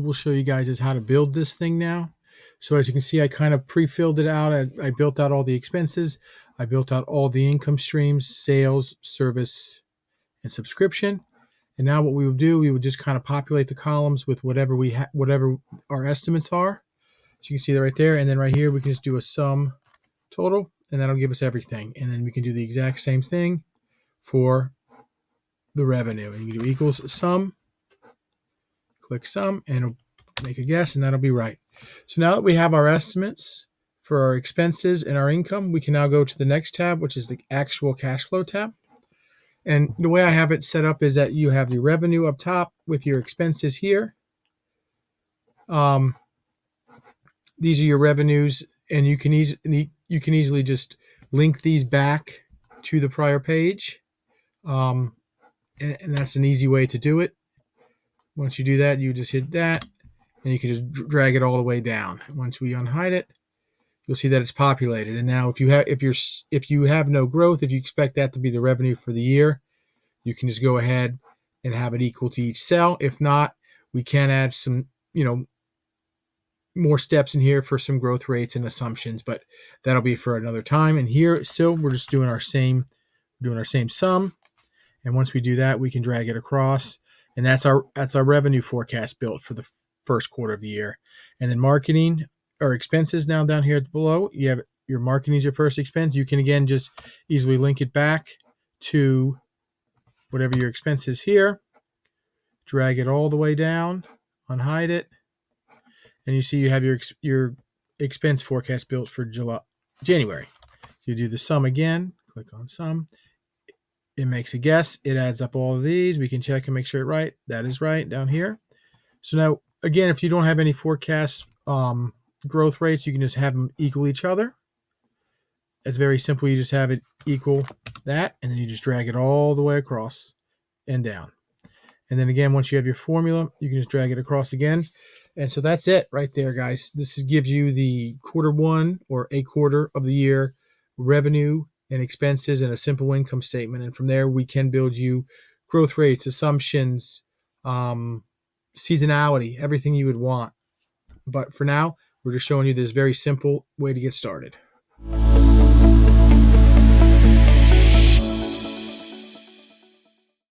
we'll show you guys is how to build this thing now. So as you can see, I kind of pre-filled it out. I built out all the expenses. I built out all the income streams, sales, service, and subscription. And now what we would do, we would just kind of populate the columns with whatever whatever our estimates are. So you can see that right there. And then right here, we can just do a sum total, and that'll give us everything. And then we can do the exact same thing for the revenue. And you can do equals sum, click sum, and it'll make a guess, and that'll be right. So now that we have our estimates for our expenses and our income, we can now go to the next tab, which is the actual cash flow tab. And the way I have it set up is that you have your revenue up top with your expenses here. These are your revenues, and you can easily just link these back to the prior page. And that's an easy way to do it. Once you do that, you just hit that, and you can just drag it all the way down. Once we unhide it, you'll see that it's populated. And now if you have no growth, if you expect that to be the revenue for the year, you can just go ahead and have it equal to each cell. If not, we can add some, more steps in here for some growth rates and assumptions, but that'll be for another time. And here still, we're just doing our same sum. And once we do that, we can drag it across, and that's our revenue forecast built for the first quarter of the year. And then marketing or expenses now down here below, you have your marketing is your first expense. You can again just easily link it back to whatever your expense is here, drag it all the way down, unhide it, and you see you have your expense forecast built for January. You do the sum again, click on sum. It makes a guess. It adds up all of these. We can check and make sure it's right. That is right down here. So now, again, if you don't have any forecast growth rates, you can just have them equal each other. It's very simple. You just have it equal that, and then you just drag it all the way across and down. And then again, once you have your formula, you can just drag it across again. And so that's it right there, guys. This gives you the quarter one or a quarter of the year revenue and expenses and a simple income statement. And from there, we can build you growth rates, assumptions, seasonality, everything you would want. But for now, we're just showing you this very simple way to get started.